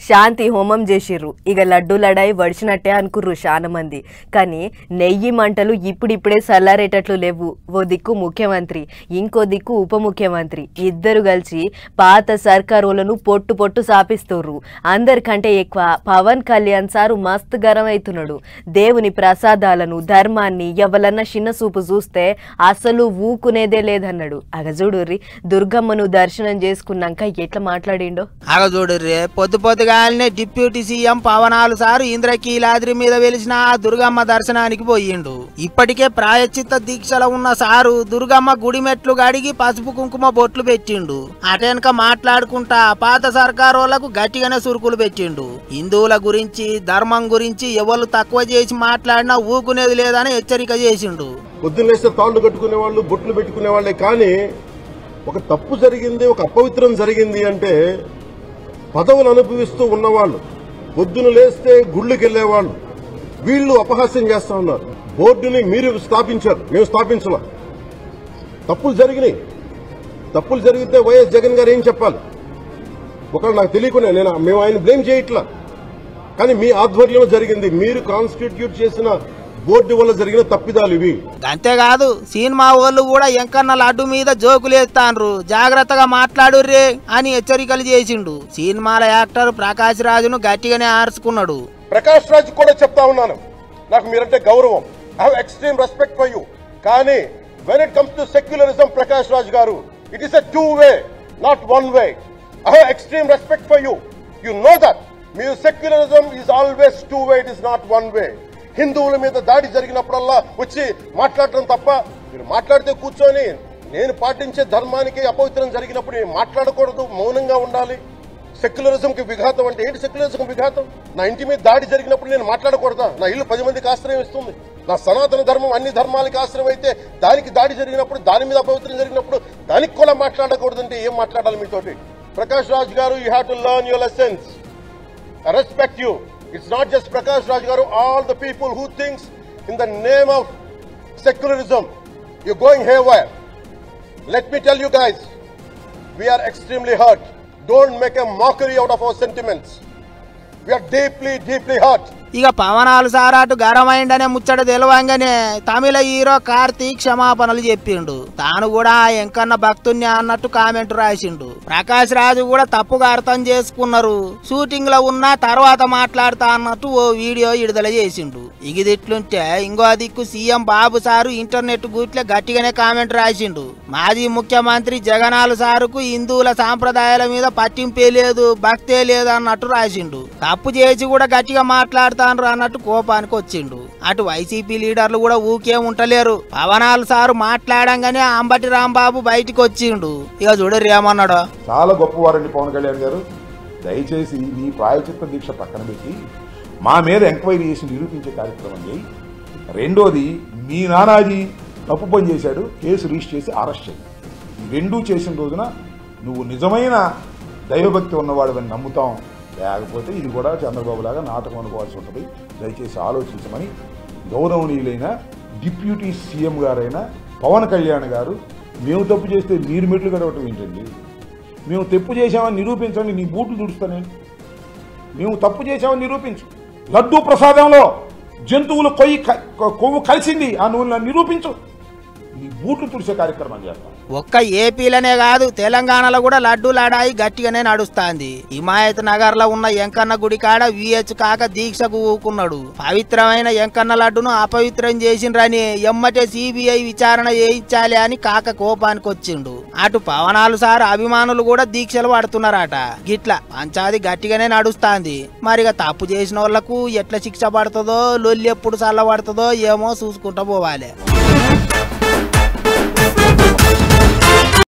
శాంతి హోమం చేసిర్రు. ఇక లడ్డు లడాయి వడిచినట్టే అనుకుర్రు చాలా మంది. కానీ నెయ్యి మంటలు ఇప్పుడిప్పుడే చల్లారేటట్లు లేవు. ఓ దిక్కు ముఖ్యమంత్రి, ఇంకో దిక్కు ఉప ముఖ్యమంత్రి ఇద్దరు కలిసి పాత సర్కారులను పొట్టు పొట్టు సాపిస్తుర్రు. అందరికంటే ఎక్కువ పవన్ కళ్యాణ్ సారు మస్తు గరం అవుతున్నాడు. దేవుని ప్రసాదాలను ధర్మాన్ని ఎవరన్నా చిన్న చూపు చూస్తే అసలు ఊకునేదే లేదన్నాడు. అగజూడుర్రి దుర్గమ్మను దర్శనం చేసుకున్నాక ఎట్లా మాట్లాడిండో. అగజూడుర్రి పొద్దుగాలనే డిప్యూటీ సీఎం పవనాలు సారు ఇంద్రకీలాద్రి మీద వెలిసిన దుర్గమ్మ దర్శనానికి పోయిండు. ఇప్పటికే ప్రాయశ్చిత్త దీక్షలో ఉన్న సారు దుర్గమ్మ గుడి మెట్లు గడిగి పసుపు కుంకుమ బొట్లు పెట్టిండు. అటెనక మాట్లాడుకుంటా పాత సర్కారోళ్లకు గట్టిగానే సురుకులు పెట్టిండు. హిందువుల గురించి ధర్మం గురించి ఎవరు తక్కువ చేసి మాట్లాడినా ఊకునేది లేదని హెచ్చరిక చేసిండు. పొద్దున్నేస్తే తాళ్లు కట్టుకునే వాళ్ళు బొట్లు పెట్టుకునే వాళ్ళే, కానీ ఒక తప్పు జరిగింది, ఒక అపవిత్రం జరిగింది అంటే పదవులు అనుభవిస్తూ ఉన్నవాళ్ళు, పొద్దున లేస్తే గుళ్ళకి వెళ్లేవాళ్ళు, వీళ్ళు అపహాస్యం చేస్తా ఉన్నారు. బోర్డుని మీరు స్థాపించారు, మేము స్థాపించాల. తప్పులు జరిగినాయి. తప్పులు జరిగితే వైఎస్ జగన్ గారు ఏం చెప్పాలి? ఒకవేళ నాకు తెలియకుండా మేము ఆయన బ్లేమ్ చేయట్లా, కానీ మీ ఆధ్వర్యంలో జరిగింది. మీరు కాన్స్టిట్యూట్ చేసిన బోర్డు వల్ల జరిగిన తప్పిదాలు ఇవి. అంతేకాదు సినిమా వాళ్ళు కూడా ఎంకన్న లడ్డు మీద జోకులేస్తాండ్రు, జాగ్రత్తగా మాట్లాడుర్రే అని హెచ్చరికలు చేసిండు. సినిమాల యాక్టర్ ప్రకాష్ రాజును గట్టిగానే ఆర్చుకున్నాడు. ప్రకాష్ రాజు కూడా చెప్తా ఉన్నాను, నాకు మీరంటే గౌరవం, I have extreme respect for you. కానీ when it comes to secularism, Prakash Raj garu, it is a two way, not one way. I have extreme respect for you. You know that. మీరు secularism is always two way, it is not one way. హిందువుల మీద దాడి జరిగినప్పుడల్లా వచ్చి మాట్లాడటం తప్ప, మీరు మాట్లాడితే కూర్చొని నేను పాటించే ధర్మానికి అపవిత్రం జరిగినప్పుడు నేను మాట్లాడకూడదు, మౌనంగా ఉండాలి. సెక్యులరిజంకి విఘాతం అంటే ఏంటి? సెక్యులరిజం విఘాతం. నా ఇంటి మీద దాడి జరిగినప్పుడు నేను మాట్లాడకూడదా? నా ఇల్లు 10 మందికి ఆశ్రయం ఇస్తుంది. నా సనాతన ధర్మం అన్ని ధర్మాలకి ఆశ్రయం అయితే దానికి దాడి జరిగినప్పుడు, దాని మీద అపవిత్రం జరిగినప్పుడు దానికి కూడా మాట్లాడకూడదంటే ఏం మాట్లాడాలి మీతోటి? ప్రకాష్ రాజ్ గారు, you have to learn your lessons. I respect you. It's not just Prakash Raj Garu, all the people who thinks in the name of secularism, you're going haywire. Let me tell you guys, we are extremely hurt. Don't make a mockery out of our sentiments. We are deeply, deeply hurt. ఇక పవనాలు సారాటు గరమైండనే ముచ్చట తెలవంగానే తమిళ hero Karthik క్షమాపణలు చెప్పిండు. తాను కూడా ఎంకన్న భక్తుణ్ణి అన్నట్టు comment రాసిండు. ప్రకాష్ రాజు కూడా తప్పుగా అర్థం చేసుకున్నారు, షూటింగ్ లో ఉన్న తర్వాత మాట్లాడతా అన్నట్టు ఓ వీడియో విడుదల చేసిండు. ఇగిదిట్లుంటే ఇంకో దిక్కు సీఎం బాబు సారు ఇంటర్నెట్ గూట్లే గట్టిగానే కామెంట్ రాసిండు. మాజీ ముఖ్యమంత్రి జగనాలు సారుకు హిందువుల సాంప్రదాయాల మీద పట్టింపే లేదు, భక్తే లేదు అన్నట్టు రాసిండు. తప్పు చేసి కూడా గట్టిగా మాట్లాడుతాను అన్నట్టు కోపానికి వచ్చిండు. అటు వైసీపీ లీడర్లు కూడా ఊకే ఉంటలేరు. పవనాలు సారు మాట్లాడంగానే అంబటి రాంబాబు బయటికి వచ్చిండు. ఇక చూడరు ఏమన్నాడు. చాలా గొప్పవారండి పవన్ కళ్యాణ్ గారు. దయచేసి మీ ప్రాయచిత్త దీక్ష పక్కన పెట్టి మా మీద ఎంక్వైరీ చేసి నిరూపించే కార్యక్రమం చేయి. రెండోది, మీ నానాజీ తప్పు పని చేశాడు, కేసు రిజిస్టర్ చేసి అరెస్ట్ చేయి. ఈ రెండూ చేసిన రోజున నువ్వు నిజమైన దైవభక్తి ఉన్నవాడు అని నమ్ముతాం. లేకపోతే ఇది కూడా చంద్రబాబు లాగా నాటకం అనుకోవాల్సి ఉంటుంది. దయచేసి ఆలోచించమని గౌరవనీయులైన డిప్యూటీ సీఎం గారైన పవన్ కళ్యాణ్ గారు, మేము తప్పు చేస్తే మీరు మెట్లు గడవటం ఏంటండి? మేము తప్పు చేశామని నిరూపించండి, నీ బూట్లు తుడుస్తానే. మేము తప్పు చేశామని నిరూపించు. లడ్డూ ప్రసాదంలో జంతువులు కొవ్వు కలిసింది, ఆ నువ్వు నిరూపించు. నీ బూట్లు తుడిసే కార్యక్రమం చేస్తాం. ఒక్క ఏపీలనే కాదు, తెలంగాణలో కూడా లడ్డు లడాయి గట్టిగానే నడుస్తాంది. హిమాయత్ నగర్ లో ఉన్న ఎంకన్న గుడి కాడ విహెచ్ కాక దీక్షకు ఊకున్నాడు. పవిత్రమైన ఎంకన్న లడ్డును అపవిత్రం చేసిండ్రని ఎమ్మటే సిబిఐ విచారణ చేయించాలి అని కాక కోపానికి వచ్చిండు. అటు పవనాలు సార్ అభిమానులు కూడా దీక్షలు పడుతున్నారట. గిట్ల పంచాది గట్టిగానే నడుస్తాంది. మరిగా తప్పు చేసిన వాళ్లకు ఎట్లా శిక్ష పడుతుందో, లొల్లి ఎప్పుడు చల్లబడుతుందో ఏమో చూసుకుంటూ పోవాలి.